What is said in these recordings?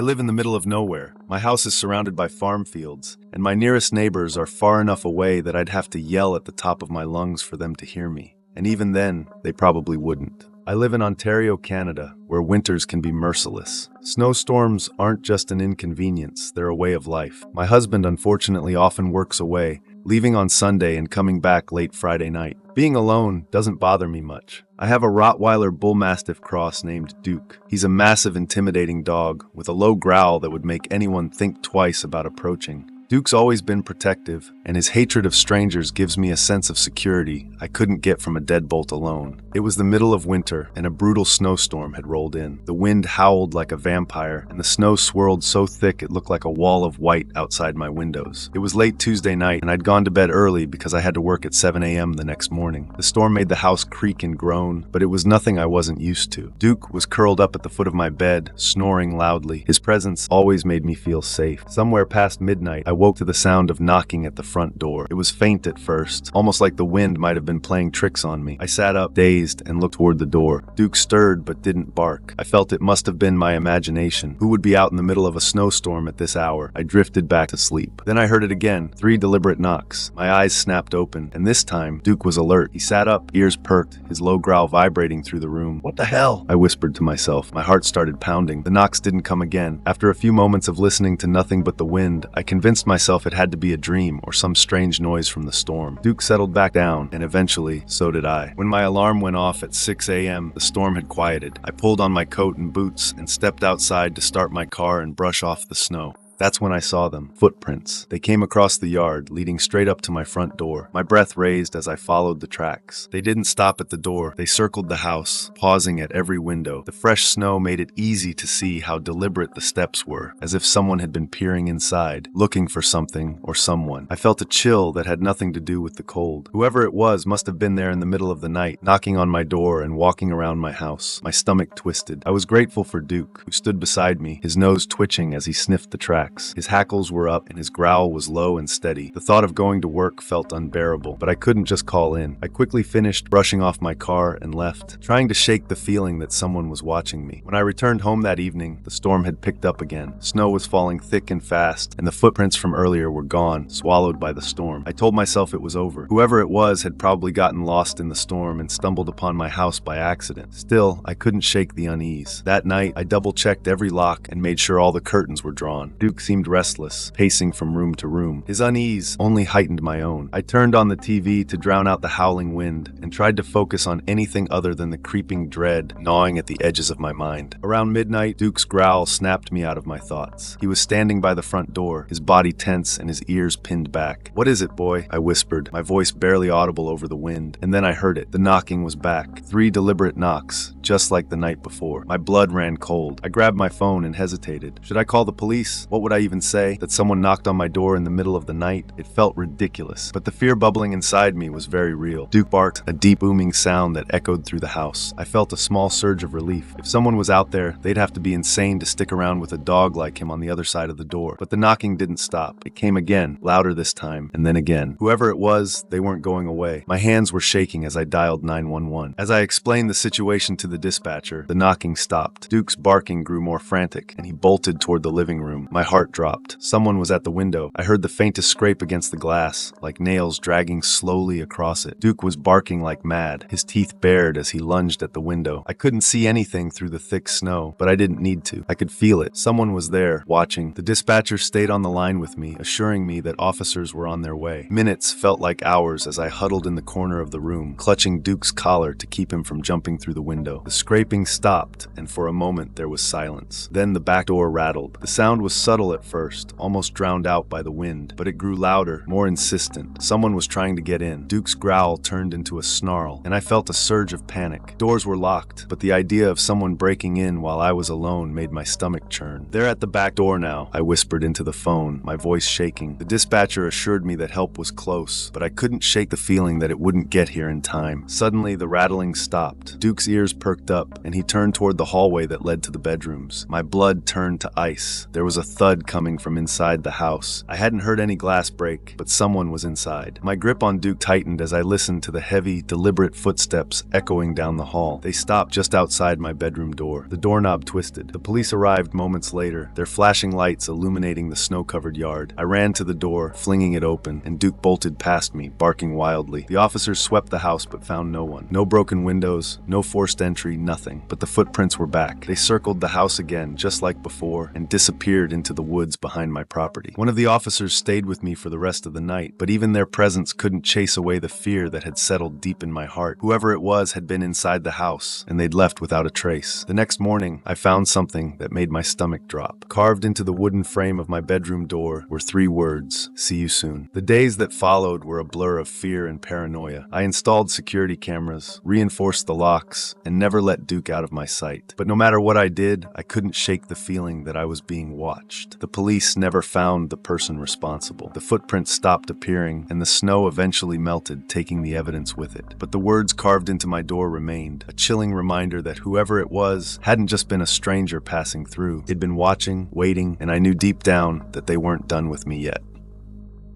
live in the middle of nowhere. My house is surrounded by farm fields, and my nearest neighbors are far enough away that I'd have to yell at the top of my lungs for them to hear me. And even then, they probably wouldn't. I live in Ontario, Canada, where winters can be merciless. Snowstorms aren't just an inconvenience, they're a way of life. My husband unfortunately often works away, leaving on Sunday and coming back late Friday night. Being alone doesn't bother me much. I have a Rottweiler Bull Mastiff cross named Duke. He's a massive, intimidating dog with a low growl that would make anyone think twice about approaching. Duke's always been protective, and his hatred of strangers gives me a sense of security I couldn't get from a deadbolt alone. It was the middle of winter, and a brutal snowstorm had rolled in. The wind howled like a vampire, and the snow swirled so thick it looked like a wall of white outside my windows. It was late Tuesday night, and I'd gone to bed early because I had to work at 7 a.m. the next morning. The storm made the house creak and groan, but it was nothing I wasn't used to. Duke was curled up at the foot of my bed, snoring loudly. His presence always made me feel safe. Somewhere past midnight, I woke to the sound of knocking at the front door. It was faint at first, almost like the wind might have been playing tricks on me. I sat up, dazed, and looked toward the door. Duke stirred but didn't bark. I felt it must have been my imagination. Who would be out in the middle of a snowstorm at this hour? I drifted back to sleep. Then I heard it again, 3 deliberate knocks. My eyes snapped open, and this time, Duke was alert. He sat up, ears perked, his low growl vibrating through the room. "What the hell?" I whispered to myself. My heart started pounding. The knocks didn't come again. After a few moments of listening to nothing but the wind, I convinced myself it had to be a dream or some strange noise from the storm. Duke settled back down, and eventually, so did I. When my alarm went off at 6 a.m., the storm had quieted. I pulled on my coat and boots and stepped outside to start my car and brush off the snow. That's when I saw them. Footprints. They came across the yard, leading straight up to my front door. My breath raised as I followed the tracks. They didn't stop at the door. They circled the house, pausing at every window. The fresh snow made it easy to see how deliberate the steps were, as if someone had been peering inside, looking for something or someone. I felt a chill that had nothing to do with the cold. Whoever it was must have been there in the middle of the night, knocking on my door and walking around my house. My stomach twisted. I was grateful for Duke, who stood beside me, his nose twitching as he sniffed the tracks. His hackles were up and his growl was low and steady. The thought of going to work felt unbearable, but I couldn't just call in. I quickly finished brushing off my car and left, trying to shake the feeling that someone was watching me. When I returned home that evening, the storm had picked up again. Snow was falling thick and fast, and the footprints from earlier were gone, swallowed by the storm. I told myself it was over. Whoever it was had probably gotten lost in the storm and stumbled upon my house by accident. Still, I couldn't shake the unease. That night, I double-checked every lock and made sure all the curtains were drawn. Duke seemed restless, pacing from room to room. His unease only heightened my own. I turned on the TV to drown out the howling wind and tried to focus on anything other than the creeping dread gnawing at the edges of my mind. Around midnight, Duke's growl snapped me out of my thoughts. He was standing by the front door, his body tense and his ears pinned back. "What is it, boy?" I whispered, my voice barely audible over the wind. And then I heard it. The knocking was back. 3 deliberate knocks, just like the night before. My blood ran cold. I grabbed my phone and hesitated. Should I call the police? What would I even say? That someone knocked on my door in the middle of the night? It felt ridiculous, but the fear bubbling inside me was very real. Duke barked, a deep booming sound that echoed through the house. I felt a small surge of relief. If someone was out there, they'd have to be insane to stick around with a dog like him on the other side of the door. But the knocking didn't stop. It came again, louder this time, and then again. Whoever it was, they weren't going away. My hands were shaking as I dialed 911. As I explained the situation to the dispatcher, the knocking stopped. Duke's barking grew more frantic, and he bolted toward the living room. My heart dropped. Someone was at the window. I heard the faintest scrape against the glass, like nails dragging slowly across it. Duke was barking like mad, his teeth bared as he lunged at the window. I couldn't see anything through the thick snow, but I didn't need to. I could feel it. Someone was there, watching. The dispatcher stayed on the line with me, assuring me that officers were on their way. Minutes felt like hours as I huddled in the corner of the room, clutching Duke's collar to keep him from jumping through the window. The scraping stopped, and for a moment there was silence. Then the back door rattled. The sound was subtle at first, almost drowned out by the wind, but it grew louder, more insistent. Someone was trying to get in. Duke's growl turned into a snarl, and I felt a surge of panic. Doors were locked, but the idea of someone breaking in while I was alone made my stomach churn. "They're at the back door now," I whispered into the phone, my voice shaking. The dispatcher assured me that help was close, but I couldn't shake the feeling that it wouldn't get here in time. Suddenly, the rattling stopped. Duke's ears perked up, and he turned toward the hallway that led to the bedrooms. My blood turned to ice. There was a thud thud coming from inside the house. I hadn't heard any glass break, but someone was inside. My grip on Duke tightened as I listened to the heavy, deliberate footsteps echoing down the hall. They stopped just outside my bedroom door. The doorknob twisted. The police arrived moments later, their flashing lights illuminating the snow-covered yard. I ran to the door, flinging it open, and Duke bolted past me, barking wildly. The officers swept the house but found no one. No broken windows, no forced entry, nothing. But the footprints were back. They circled the house again, just like before, and disappeared into the woods behind my property. One of the officers stayed with me for the rest of the night, but even their presence couldn't chase away the fear that had settled deep in my heart. Whoever it was had been inside the house, and they'd left without a trace. The next morning, I found something that made my stomach drop. Carved into the wooden frame of my bedroom door were 3 words: "See you soon." The days that followed were a blur of fear and paranoia. I installed security cameras, reinforced the locks, and never let Duke out of my sight. But no matter what I did, I couldn't shake the feeling that I was being watched. The police never found the person responsible. The footprints stopped appearing, and the snow eventually melted, taking the evidence with it. But the words carved into my door remained, a chilling reminder that whoever it was hadn't just been a stranger passing through. He'd been watching, waiting, and I knew deep down that they weren't done with me yet.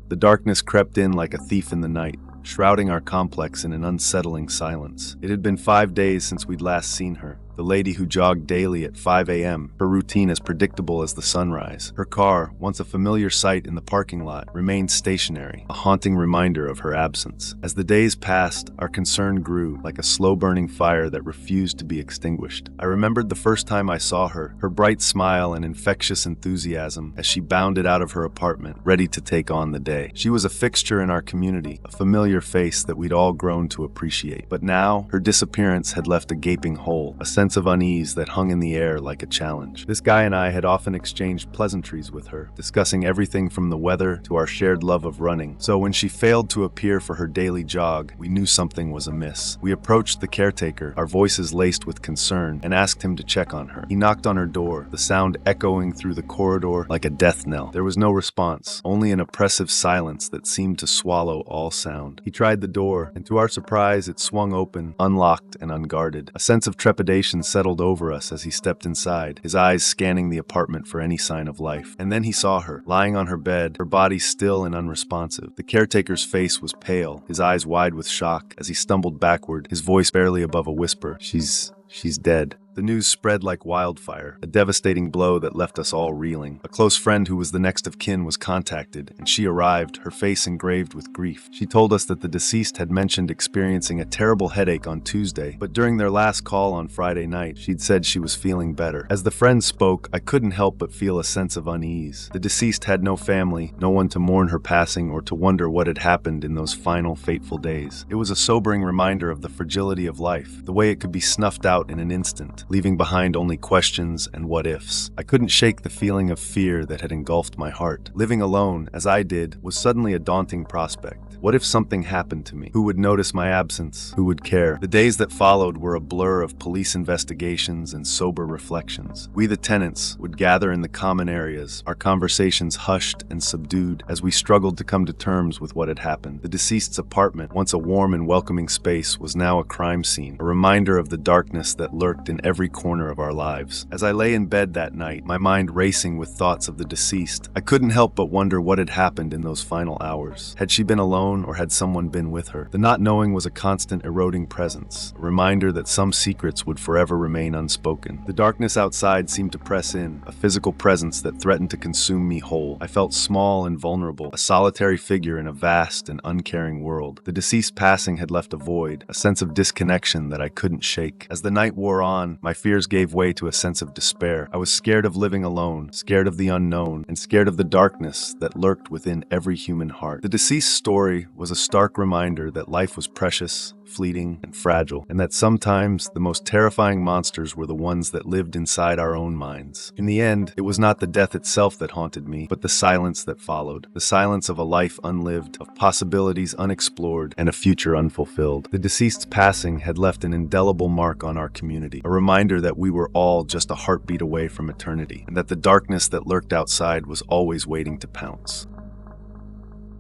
The darkness crept in like a thief in the night, shrouding our complex in an unsettling silence. It had been 5 days since we'd last seen her. The lady who jogged daily at 5 a.m., her routine as predictable as the sunrise. Her car, once a familiar sight in the parking lot, remained stationary, a haunting reminder of her absence. As the days passed, our concern grew, like a slow-burning fire that refused to be extinguished. I remembered the first time I saw her bright smile and infectious enthusiasm as she bounded out of her apartment, ready to take on the day. She was a fixture in our community, a familiar face that we'd all grown to appreciate. But now, her disappearance had left a gaping hole, a sense of unease that hung in the air like a challenge. This guy and I had often exchanged pleasantries with her, discussing everything from the weather to our shared love of running. So when she failed to appear for her daily jog, we knew something was amiss. We approached the caretaker, our voices laced with concern, and asked him to check on her. He knocked on her door, the sound echoing through the corridor like a death knell. There was no response, only an oppressive silence that seemed to swallow all sound. He tried the door, and to our surprise, it swung open, unlocked and unguarded. A sense of trepidation settled over us as he stepped inside, his eyes scanning the apartment for any sign of life. And then he saw her, lying on her bed, her body still and unresponsive. The caretaker's face was pale, his eyes wide with shock. As he stumbled backward, his voice barely above a whisper, She's dead." The news spread like wildfire, a devastating blow that left us all reeling. A close friend who was the next of kin was contacted, and she arrived, her face engraved with grief. She told us that the deceased had mentioned experiencing a terrible headache on Tuesday, but during their last call on Friday night, she'd said she was feeling better. As the friend spoke, I couldn't help but feel a sense of unease. The deceased had no family, no one to mourn her passing or to wonder what had happened in those final fateful days. It was a sobering reminder of the fragility of life, the way it could be snuffed out in an instant, leaving behind only questions and what-ifs. I couldn't shake the feeling of fear that had engulfed my heart. Living alone, as I did, was suddenly a daunting prospect. What if something happened to me? Who would notice my absence? Who would care? The days that followed were a blur of police investigations and sober reflections. We, the tenants, would gather in the common areas, our conversations hushed and subdued as we struggled to come to terms with what had happened. The deceased's apartment, once a warm and welcoming space, was now a crime scene, a reminder of the darkness that lurked in every corner of our lives. As I lay in bed that night, my mind racing with thoughts of the deceased, I couldn't help but wonder what had happened in those final hours. Had she been alone, or had someone been with her? The not knowing was a constant eroding presence, a reminder that some secrets would forever remain unspoken. The darkness outside seemed to press in, a physical presence that threatened to consume me whole. I felt small and vulnerable, a solitary figure in a vast and uncaring world. The deceased's passing had left a void, a sense of disconnection that I couldn't shake. As the night wore on, my fears gave way to a sense of despair. I was scared of living alone, scared of the unknown, and scared of the darkness that lurked within every human heart. The deceased's story was a stark reminder that life was precious, fleeting, and fragile, and that sometimes the most terrifying monsters were the ones that lived inside our own minds. In the end, it was not the death itself that haunted me, but the silence that followed. The silence of a life unlived, of possibilities unexplored, and a future unfulfilled. The deceased's passing had left an indelible mark on our community, a reminder that we were all just a heartbeat away from eternity, and that the darkness that lurked outside was always waiting to pounce.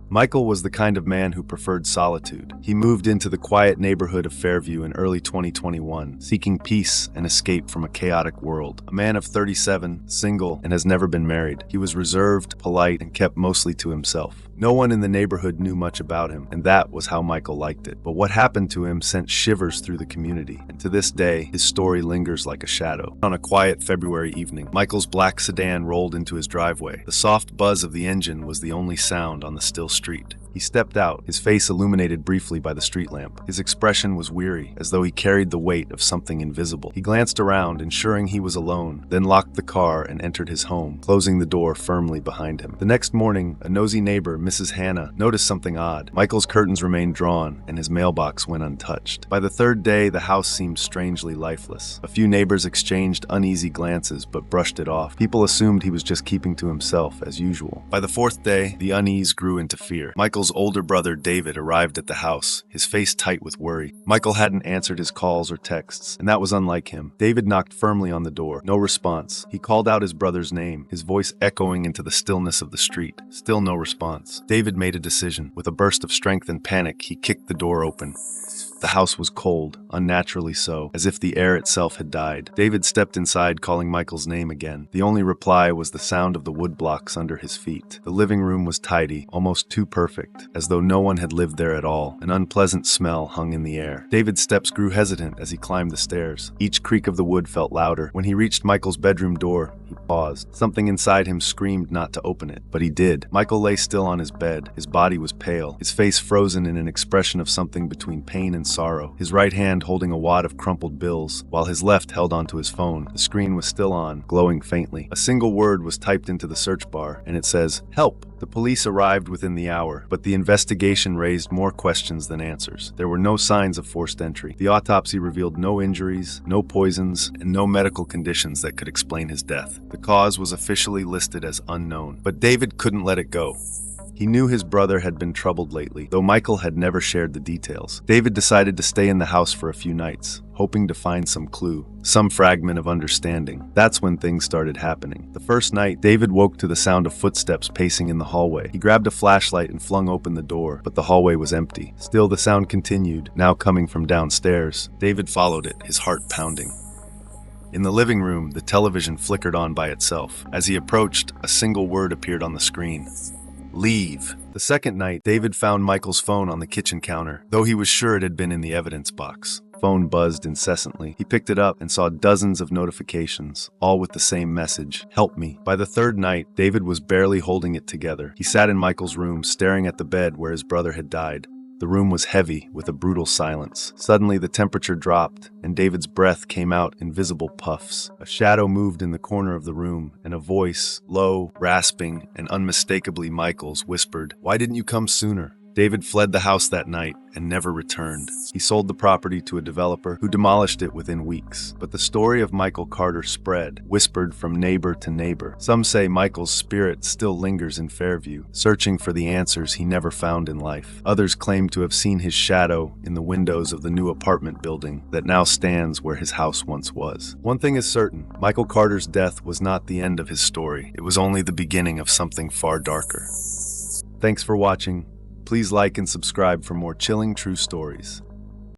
Michael was the kind of man who preferred solitude. He moved into the quiet neighborhood of Fairview in early 2021, seeking peace and escape from a chaotic world. A man of 37, single, and has never been married. He was reserved, polite, and kept mostly to himself. No one in the neighborhood knew much about him, and that was how Michael liked it. But what happened to him sent shivers through the community, and to this day, his story lingers like a shadow. On a quiet February evening, Michael's black sedan rolled into his driveway. The soft buzz of the engine was the only sound on the still street. He stepped out, his face illuminated briefly by the street lamp. His expression was weary, as though he carried the weight of something invisible. He glanced around, ensuring he was alone, then locked the car and entered his home, closing the door firmly behind him. The next morning, a nosy neighbor, Mrs. Hannah, noticed something odd. Michael's curtains remained drawn, and his mailbox went untouched. By the third day, the house seemed strangely lifeless. A few neighbors exchanged uneasy glances, but brushed it off. People assumed he was just keeping to himself, as usual. By the fourth day, the unease grew into fear. Michael's older brother, David, arrived at the house, his face tight with worry. Michael hadn't answered his calls or texts, and that was unlike him. David knocked firmly on the door. No response. He called out his brother's name, his voice echoing into the stillness of the street. Still no response. David made a decision. With a burst of strength and panic, he kicked the door open. The house was cold, unnaturally so, as if the air itself had died. David stepped inside, calling Michael's name again. The only reply was the sound of the wood blocks under his feet. The living room was tidy, almost too perfect, as though no one had lived there at all. An unpleasant smell hung in the air. David's steps grew hesitant as he climbed the stairs. Each creak of the wood felt louder. When he reached Michael's bedroom door, he paused. Something inside him screamed not to open it, but he did. Michael lay still on his bed. His body was pale, his face frozen in an expression of something between pain and sorrow, his right hand holding a wad of crumpled bills, while his left held onto his phone. The screen was still on, glowing faintly. A single word was typed into the search bar, and it says, "Help!" The police arrived within the hour, but the investigation raised more questions than answers. There were no signs of forced entry. The autopsy revealed no injuries, no poisons, and no medical conditions that could explain his death. The cause was officially listed as unknown, but David couldn't let it go. He knew his brother had been troubled lately, though Michael had never shared the details. David decided to stay in the house for a few nights, hoping to find some clue, some fragment of understanding. That's when things started happening. The first night, David woke to the sound of footsteps pacing in the hallway. He grabbed a flashlight and flung open the door, but the hallway was empty. Still, the sound continued, now coming from downstairs. David followed it, his heart pounding. In the living room, the television flickered on by itself. As he approached, a single word appeared on the screen. Leave. The second night, David found Michael's phone on the kitchen counter, though he was sure it had been in the evidence box. Phone buzzed incessantly. He picked it up and saw dozens of notifications, all with the same message, "Help me." By the third night, David was barely holding it together. He sat in Michael's room, staring at the bed where his brother had died. The room was heavy, with a brutal silence. Suddenly, the temperature dropped, and David's breath came out in visible puffs. A shadow moved in the corner of the room, and a voice, low, rasping, and unmistakably Michael's, whispered, "Why didn't you come sooner?" David fled the house that night and never returned. He sold the property to a developer who demolished it within weeks. But the story of Michael Carter spread, whispered from neighbor to neighbor. Some say Michael's spirit still lingers in Fairview, searching for the answers he never found in life. Others claim to have seen his shadow in the windows of the new apartment building that now stands where his house once was. One thing is certain, Michael Carter's death was not the end of his story. It was only the beginning of something far darker. Thanks for watching. Please like and subscribe for more chilling true stories.